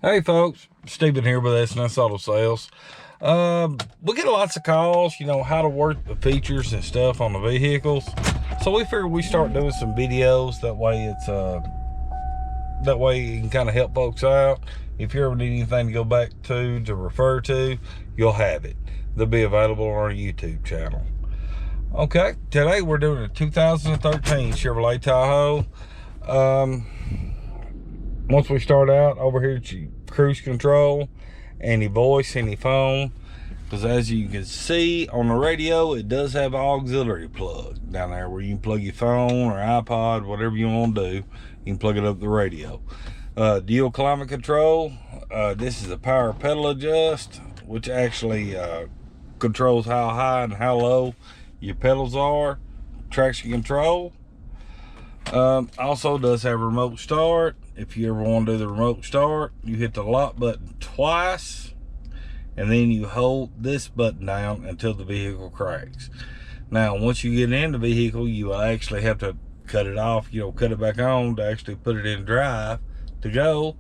Hey folks, Stephen here with S&S Auto Sales. We get lots of calls, how to work the features and stuff on the vehicles. So we figured we start doing some videos. That way you can kind of help folks out. If you ever need anything to go back to refer to, you'll have it. They'll be available on our YouTube channel. Okay, today we're doing a 2013 Chevrolet Tahoe. Once we start out, over here at your cruise control, any voice, any phone, because as you can see on the radio, it does have an auxiliary plug down there where you can plug your phone or iPod, whatever you want to do. You can plug it up the radio. Dual climate control. This is a power pedal adjust, which actually controls how high and how low your pedals are. Traction control. Also does have remote start. If you ever want to do the remote start, you hit the lock button twice and then you hold this button down until the vehicle cranks. Now once you get in the vehicle, you will actually have to cut it off, cut it back on to actually put it in drive to go.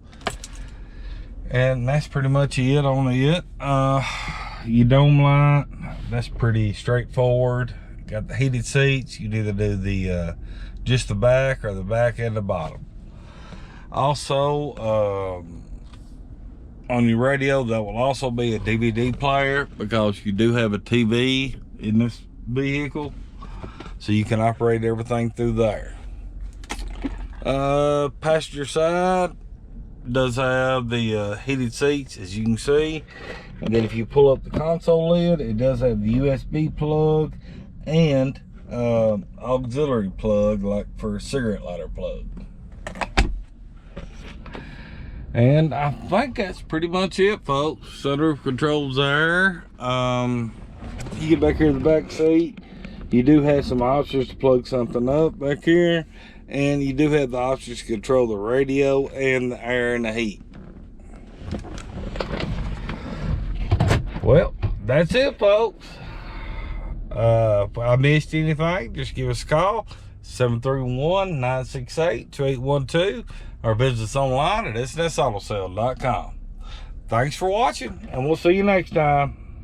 And that's pretty much it on it. Your dome light, that's pretty straightforward. Got the heated seats. You either do the just the back or the back and the bottom. Also, on your radio, that will also be a DVD player, because you do have a TV in this vehicle, so you can operate everything through there. Passenger side does have the heated seats, as you can see. And then if you pull up the console lid, it does have the USB plug and auxiliary plug, like for a cigarette lighter plug. And I think that's pretty much it, folks. Sunroof controls there. You get back here to the back seat, you do have some options to plug something up back here, and you do have the options to control the radio and the air and the heat. Well, that's it, folks. If I missed anything, just give us a call, 731-968-2812, or visit us online at ssautosales.com. Thanks for watching, and we'll see you next time.